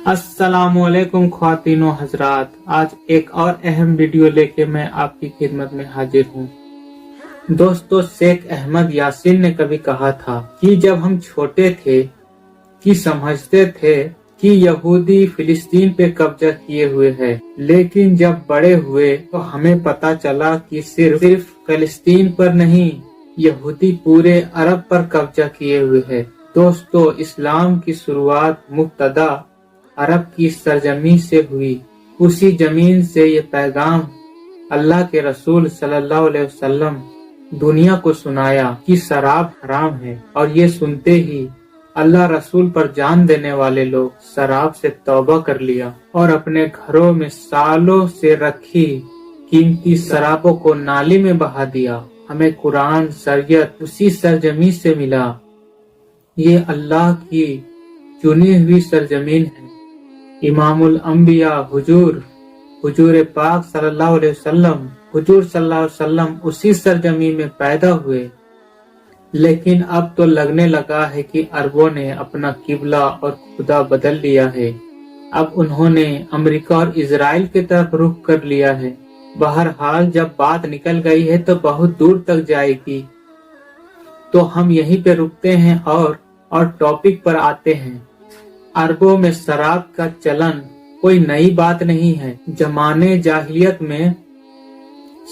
अस्सलामुअलैकुम ख्वातीन व हजरात, आज एक और अहम वीडियो लेके मैं आपकी खिदमत में हाजिर हूँ। दोस्तों, शेख अहमद यासीन ने कभी कहा था कि जब हम छोटे थे कि समझते थे कि यहूदी फिलिस्तीन पे कब्जा किए हुए हैं, लेकिन जब बड़े हुए तो हमें पता चला कि सिर्फ फिलिस्तीन पर नहीं, यहूदी पूरे अरब पर कब्जा किए हुए हैं। दोस्तों, इस्लाम की शुरुआत मुब्तदा अरब की सरजमीन से हुई। उसी जमीन से ये पैगाम अल्लाह के रसूल सल्लल्लाहु अलैहि वसल्लम दुनिया को सुनाया कि शराब हराम है, और ये सुनते ही अल्लाह रसूल पर जान देने वाले लोग शराब से तौबा कर लिया और अपने घरों में सालों से रखी कीमती शराबों को नाली में बहा दिया। हमें कुरान शरीयत उसी सरजमीन से मिला। ये अल्लाह की चुनी हुई सरजमीन है। इमामुल अंबिया हुजूर पाक सल्लल्लाहु अलैहि वसल्लम उसी सरजमीन में पैदा हुए। लेकिन अब तो लगने लगा है कि अरबों ने अपना किबला और खुदा बदल लिया है। अब उन्होंने अमेरिका और इजराइल की तरफ रुख कर लिया है। बहरहाल, जब बात निकल गई है तो बहुत दूर तक जाएगी, तो हम यहीं पे रुकते हैं और टॉपिक पर आते हैं। अरबों में शराब का चलन कोई नई बात नहीं है। जमाने जाहिलियत में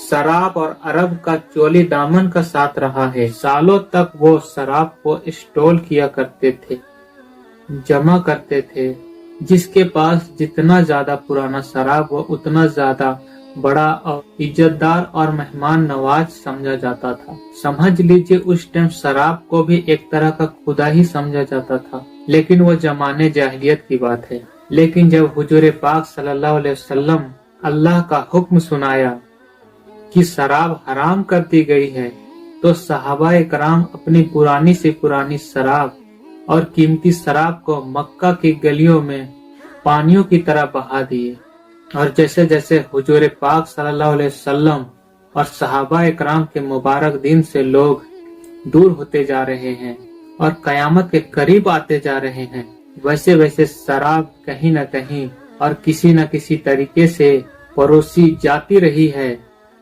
शराब और अरब का चोली दामन का साथ रहा है। सालों तक वो शराब को स्टोर किया करते थे, जमा करते थे। जिसके पास जितना ज्यादा पुराना शराब वो उतना ज्यादा बड़ा और इज्जतदार और मेहमान नवाज समझा जाता था। समझ लीजिए, उस टाइम शराब को भी एक तरह का खुदा ही समझा जाता था। लेकिन वो जमाने जाहिलियत की बात है। लेकिन जब हुजूर पाक सल्लल्लाहु अलैहि वसल्लम अल्लाह का हुक्म सुनाया कि शराब हराम कर दी गई है, तो सहाबाए कराम अपनी पुरानी से पुरानी शराब और कीमती शराब को मक्का की गलियों में पानियों की तरह बहा दिए। और जैसे जैसे हुजूर पाक सल्लल्लाहु अलैहि वसल्लम और सहाबाए कराम के मुबारक दिन से लोग दूर होते जा रहे हैं और कयामत के करीब आते जा रहे हैं, वैसे वैसे शराब कहीं न कहीं और किसी न किसी तरीके से परोसी जाती रही है,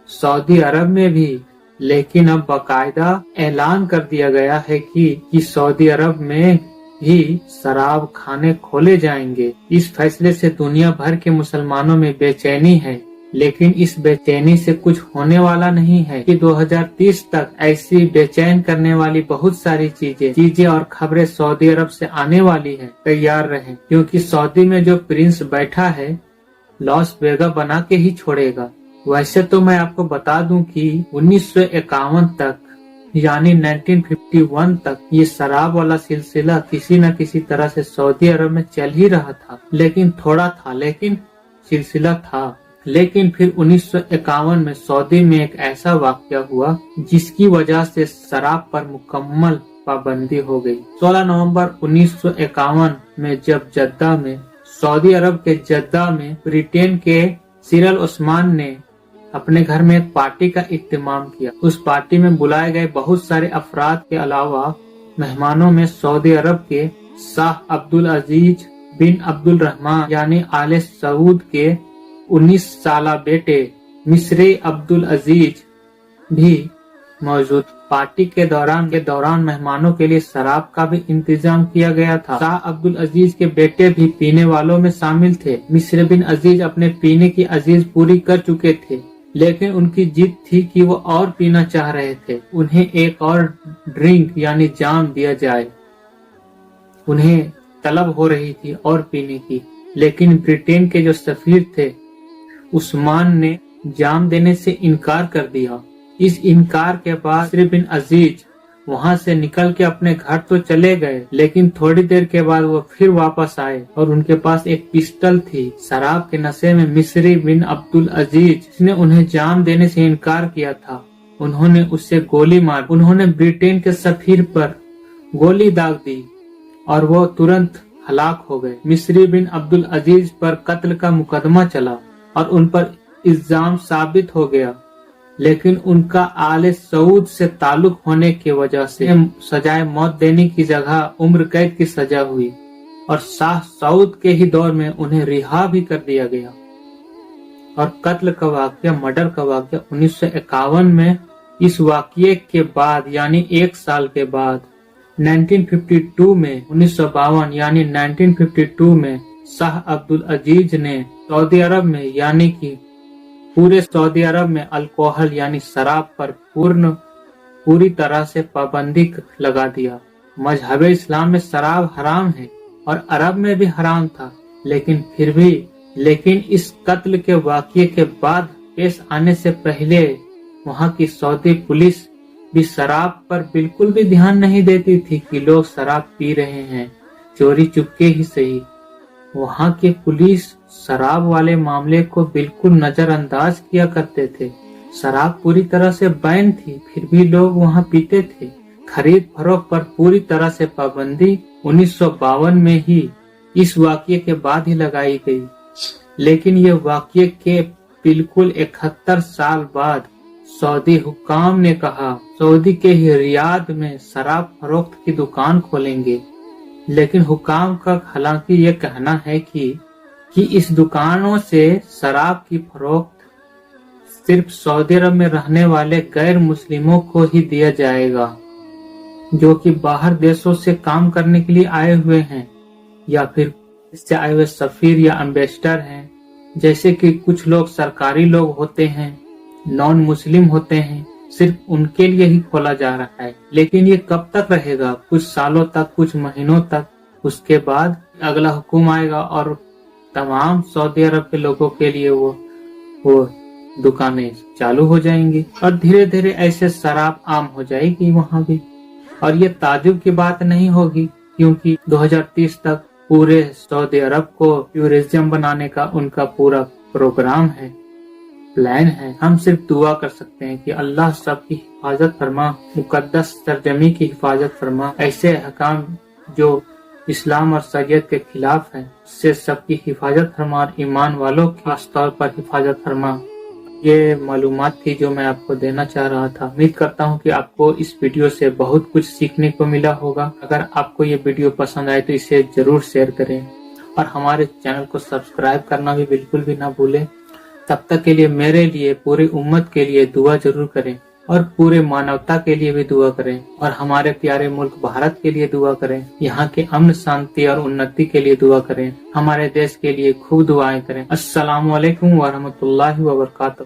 सऊदी अरब में भी। लेकिन अब बाकायदा ऐलान कर दिया गया है कि सऊदी अरब में भी शराब खाने खोले जाएंगे। इस फैसले से दुनिया भर के मुसलमानों में बेचैनी है, लेकिन इस बेचैनी से कुछ होने वाला नहीं है कि 2030 तक ऐसी बेचैन करने वाली बहुत सारी चीजें और खबरें सऊदी अरब से आने वाली है। तैयार रहें, क्योंकि सऊदी में जो प्रिंस बैठा है लॉस वेगा बना के ही छोड़ेगा। वैसे तो मैं आपको बता दूं कि 1951 तक यानी 1951 तक ये शराब वाला सिलसिला किसी न किसी तरह से सऊदी अरब में चल ही रहा था। लेकिन थोड़ा था, लेकिन सिलसिला था। लेकिन फिर 1951 में सऊदी में एक ऐसा वाकया हुआ जिसकी वजह से शराब पर मुकम्मल पाबंदी हो गई। 16 नवंबर 1951 में जब जद्दा में, सऊदी अरब के जद्दा में ब्रिटेन के सिरल उस्मान ने अपने घर में एक पार्टी का इत्तिमाम किया। उस पार्टी में बुलाए गए बहुत सारे अफराद के अलावा मेहमानों में सऊदी अरब के शाह अब्दुल अजीज बिन अब्दुल रहमान यानी आले सऊद के 19 साला बेटे मिस्री अब्दुल अजीज भी मौजूद। पार्टी के दौरान मेहमानों के लिए शराब का भी इंतजाम किया गया था। शाह अब्दुल अजीज के बेटे भी पीने वालों में शामिल थे। मिस्र बिन अजीज अपने पीने की अजीज पूरी कर चुके थे, लेकिन उनकी जिद थी कि वो और पीना चाह रहे थे। उन्हें एक और ड्रिंक यानी जाम दिया जाए। उन्हें तलब हो रही थी और पीने की। लेकिन ब्रिटेन के जो सफीर थे उस्मान ने जाम देने से इनकार कर दिया। इस इनकार के बाद मिस्र बिन अजीज वहां से निकल के अपने घर तो चले गए, लेकिन थोड़ी देर के बाद वो फिर वापस आए और उनके पास एक पिस्टल थी। शराब के नशे में मिस्री बिन अब्दुल अजीज ने उन्हें जाम देने से इनकार किया था। उन्होंने उससे गोली मार। उन्होंने ब्रिटेन के सफीर पर गोली दाग दी और वो तुरंत हलाक हो गए। मिस्री बिन अब्दुल अजीज पर कत्ल का मुकदमा चला और उन पर इल्जाम साबित हो गया, लेकिन उनका आले सऊद से ताल्लुक होने की वजह से सजाए मौत देने की जगह उम्र कैद की सजा हुई। और शाह सऊद के ही दौर में उन्हें रिहा भी कर दिया गया। और कत्ल का वाकया, मर्डर का वाकया 1951 में, इस वाकये के बाद यानी एक साल के बाद 1952 में 1952 यानी 1952 में शाह अब्दुल अजीज ने सऊदी अरब में यानी कि पूरे सऊदी अरब में अल्कोहल यानी शराब पर पूरी तरह से पाबंदी लगा दिया। मजहब इस्लाम में शराब हराम है और अरब में भी हराम था, लेकिन इस कत्ल के वाकये के बाद पेश आने से पहले वहां की सऊदी पुलिस भी शराब पर बिल्कुल भी ध्यान नहीं देती थी कि लोग शराब पी रहे हैं, चोरी चुपके ही सही। वहां के पुलिस शराब वाले मामले को बिल्कुल नजरअंदाज किया करते थे। शराब पूरी तरह से बैन थी, फिर भी लोग वहां पीते थे। खरीद फरोख्त पर पूरी तरह से पाबंदी 1952 में ही इस वाकये के बाद ही लगाई गई। लेकिन ये वाकये के बिल्कुल 71 साल बाद सऊदी हुक्काम ने कहा सऊदी के ही रियाद में शराब फरोख्त की दुकान खोलेंगे। लेकिन हुक्काम का हालांकि ये कहना है कि इस दुकानों से शराब की फरोख्त सिर्फ सऊदी अरब में रहने वाले गैर मुस्लिमों को ही दिया जाएगा, जो कि बाहर देशों से काम करने के लिए आए हुए हैं या फिर इससे आए हुए सफीर या एम्बेसडर हैं। जैसे कि कुछ लोग सरकारी लोग होते हैं, नॉन मुस्लिम होते हैं, सिर्फ उनके लिए ही खोला जा रहा है। लेकिन ये कब तक रहेगा? कुछ सालों तक, कुछ महीनों तक। उसके बाद अगला हुक्म आएगा और तमाम सऊदी अरब के लोगों के लिए वो दुकानें चालू हो जाएंगी और धीरे धीरे ऐसे शराब आम हो जाएगी वहां भी। और ये ताजुब की बात नहीं होगी, क्योंकि 2030 तक पूरे सऊदी अरब को टूरिज्म बनाने का उनका पूरा प्रोग्राम है, प्लान है। हम सिर्फ दुआ कर सकते हैं कि अल्लाह सबकी हिफाजत फरमा, मुकद्दस सरजमी की हिफाजत फरमा। ऐसे हकाम जो इस्लाम और शरीयत के खिलाफ हैं, उससे सबकी हिफाजत फरमा और ईमान वालों की खास तौर पर हिफाजत फरमा। ये मालूमात थी जो मैं आपको देना चाह रहा था। उम्मीद करता हूँ कि आपको इस वीडियो से बहुत कुछ सीखने को मिला होगा। अगर आपको ये वीडियो पसंद आए तो इसे जरूर शेयर करें और हमारे चैनल को सब्सक्राइब करना भी बिल्कुल भी ना भूलें। तब तक के लिए मेरे लिए, पूरी उम्मत के लिए दुआ जरूर करें और पूरे मानवता के लिए भी दुआ करें और हमारे प्यारे मुल्क भारत के लिए दुआ करें। यहाँ के अमन, शांति और उन्नति के लिए दुआ करें। हमारे देश के लिए खूब दुआएं करें। अस्सलामु अलैकुम व रहमतुल्लाहि व बरकातहू।